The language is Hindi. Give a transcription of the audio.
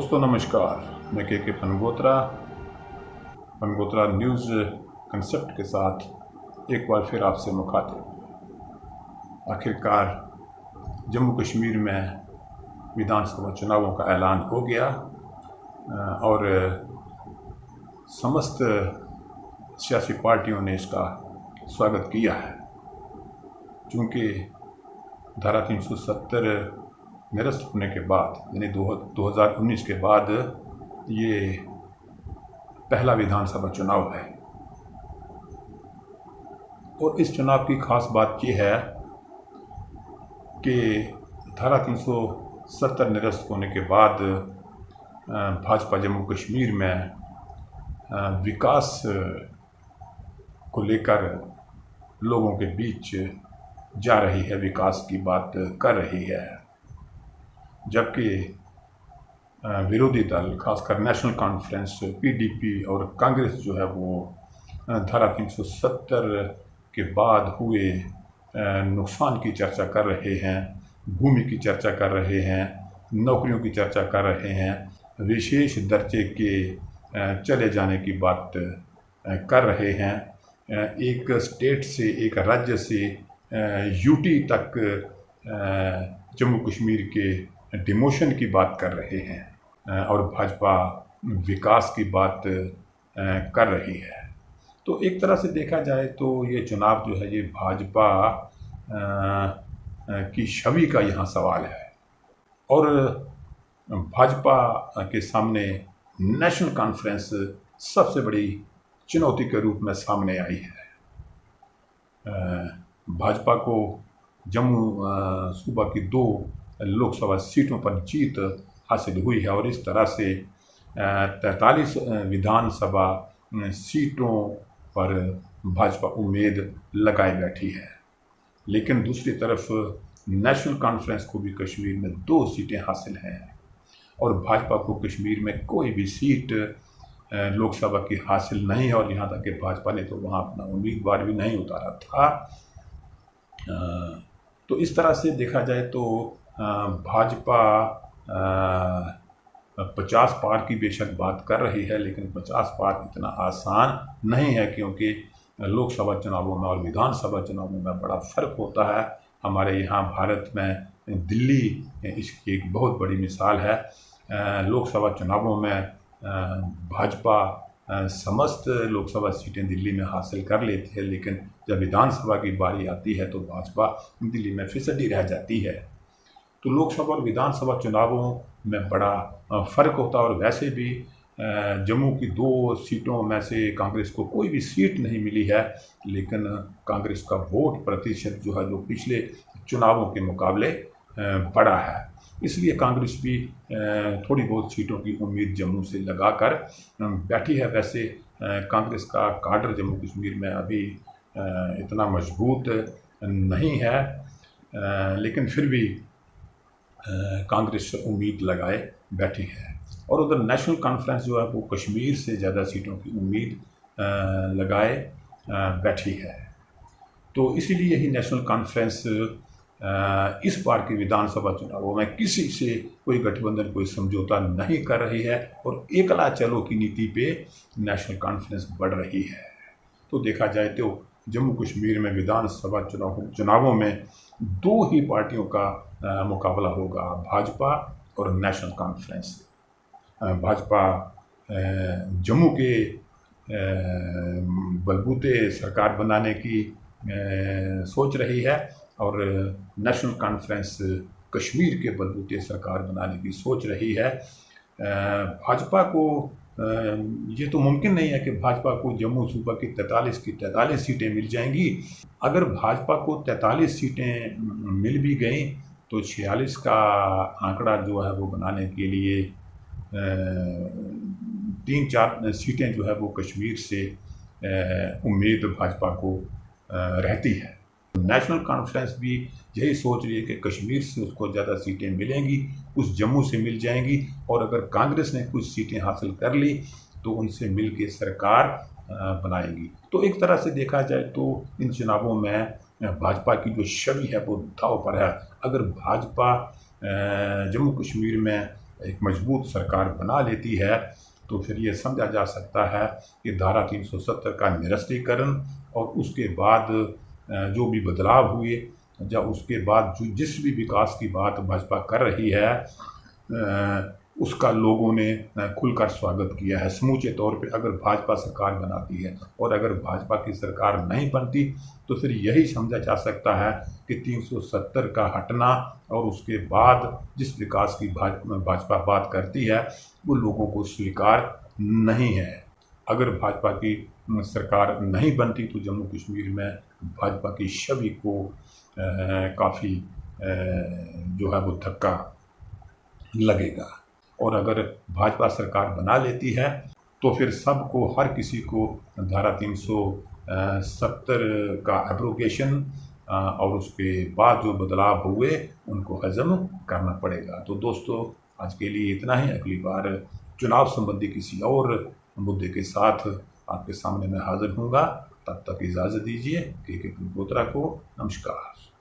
दोस्तों नमस्कार। मैं के पनगोत्रा न्यूज़ कंसेप्ट के साथ एक बार फिर आपसे मुखातिब। आखिरकार जम्मू कश्मीर में विधानसभा चुनावों का ऐलान हो गया और समस्त सियासी पार्टियों ने इसका स्वागत किया है। चूँकि धारा 370 निरस्त होने के बाद यानी 2019 के बाद ये पहला विधानसभा चुनाव है और इस चुनाव की खास बात ये है कि धारा 370 निरस्त होने के बाद भाजपा जम्मू कश्मीर में विकास को लेकर लोगों के बीच जा रही है, विकास की बात कर रही है, जबकि विरोधी दल खासकर नेशनल कॉन्फ्रेंस पीडीपी और कांग्रेस जो है वो धारा 370 के बाद हुए नुकसान की चर्चा कर रहे हैं, भूमि की चर्चा कर रहे हैं, नौकरियों की चर्चा कर रहे हैं, विशेष दर्जे के चले जाने की बात कर रहे हैं, एक स्टेट से एक राज्य से यूटी तक जम्मू कश्मीर के डिमोशन की बात कर रहे हैं और भाजपा विकास की बात कर रही है। तो एक तरह से देखा जाए तो ये चुनाव जो है ये भाजपा की छवि का यहाँ सवाल है और भाजपा के सामने नेशनल कॉन्फ्रेंस सबसे बड़ी चुनौती के रूप में सामने आई है। भाजपा को जम्मू सूबा की 2 लोकसभा सीटों पर जीत हासिल हुई है और इस तरह से 43 विधानसभा सीटों पर भाजपा उम्मीद लगाए बैठी है। लेकिन दूसरी तरफ नेशनल कॉन्फ्रेंस को भी कश्मीर में 2 सीटें हासिल हैं और भाजपा को कश्मीर में कोई भी सीट लोकसभा की हासिल नहीं है और यहाँ तक कि भाजपा ने तो वहाँ अपना उम्मीदवार भी नहीं उतारा था। तो इस तरह से देखा जाए तो भाजपा 50 पार की बेशक बात कर रही है, लेकिन 50 पार इतना आसान नहीं है क्योंकि लोकसभा चुनावों में और विधानसभा चुनावों में बड़ा फ़र्क होता है। हमारे यहाँ भारत में दिल्ली इसकी एक बहुत बड़ी मिसाल है। लोकसभा चुनावों में भाजपा समस्त लोकसभा सीटें दिल्ली में हासिल कर लेती है, लेकिन जब विधानसभा की बारी आती है तो भाजपा दिल्ली में फिसडी रह जाती है। तो लोकसभा और विधानसभा चुनावों में बड़ा फ़र्क होता है और वैसे भी जम्मू की 2 सीटों में से कांग्रेस को कोई भी सीट नहीं मिली है, लेकिन कांग्रेस का वोट प्रतिशत जो है जो पिछले चुनावों के मुकाबले बड़ा है। इसलिए कांग्रेस भी थोड़ी बहुत सीटों की उम्मीद जम्मू से लगाकर बैठी है। वैसे कांग्रेस का काडर जम्मू कश्मीर में अभी इतना मजबूत नहीं है, लेकिन फिर भी कांग्रेस उम्मीद लगाए बैठी है और उधर नेशनल कॉन्फ्रेंस जो है वो कश्मीर से ज़्यादा सीटों की उम्मीद लगाए बैठी है। तो इसीलिए ही नेशनल कॉन्फ्रेंस इस बार के विधानसभा चुनावों में किसी से कोई गठबंधन, कोई समझौता नहीं कर रही है और एकला चलो की नीति पे नेशनल कॉन्फ्रेंस बढ़ रही है। तो देखा जाए तो जम्मू कश्मीर में विधानसभा चुनावों में 2 ही पार्टियों का मुकाबला होगा, भाजपा और नेशनल कॉन्फ्रेंस। भाजपा जम्मू के बलबूते सरकार बनाने की सोच रही है और नेशनल कॉन्फ्रेंस कश्मीर के बलबूते सरकार बनाने की सोच रही है। भाजपा को ये तो मुमकिन नहीं है कि भाजपा को जम्मू सूबा की 43 की 43 सीटें मिल जाएंगी। अगर भाजपा को 43 सीटें मिल भी गई तो 46 का आंकड़ा जो है वो बनाने के लिए 3-4 सीटें जो है वो कश्मीर से उम्मीद भाजपा को रहती है। नेशनल कॉन्फ्रेंस भी यही सोच रही है कि कश्मीर से उसको ज़्यादा सीटें मिलेंगी, कुछ जम्मू से मिल जाएंगी और अगर कांग्रेस ने कुछ सीटें हासिल कर ली तो उनसे मिल के सरकार बनाएगी। तो एक तरह से देखा जाए तो इन चुनावों में भाजपा की जो छवि है वो दांव पर है। अगर भाजपा जम्मू कश्मीर में एक मजबूत सरकार बना लेती है तो फिर ये समझा जा सकता है कि धारा 370 का निरस्तीकरण और उसके बाद जो भी बदलाव हुए या उसके बाद जो जिस भी विकास की बात भाजपा कर रही है उसका लोगों ने खुलकर स्वागत किया है समूचे तौर पे। अगर भाजपा सरकार बनाती है और अगर भाजपा की सरकार नहीं बनती तो फिर यही समझा जा सकता है कि 370 का हटना और उसके बाद जिस विकास की भाजपा बात करती है वो लोगों को स्वीकार नहीं है। अगर भाजपा की सरकार नहीं बनती तो जम्मू कश्मीर में भाजपा की छवि को काफ़ी जो है वो धक्का लगेगा। और अगर भाजपा सरकार बना लेती है तो फिर सबको हर किसी को धारा 370 का एब्रोगेशन और उसके बाद जो बदलाव हुए उनको हजम करना पड़ेगा। तो दोस्तों आज के लिए इतना ही। अगली बार चुनाव संबंधी किसी और मुद्दे के साथ आपके सामने मैं हाजिर हूँगा। तब तक इजाज़त दीजिए। के पी गल्होत्रा को नमस्कार।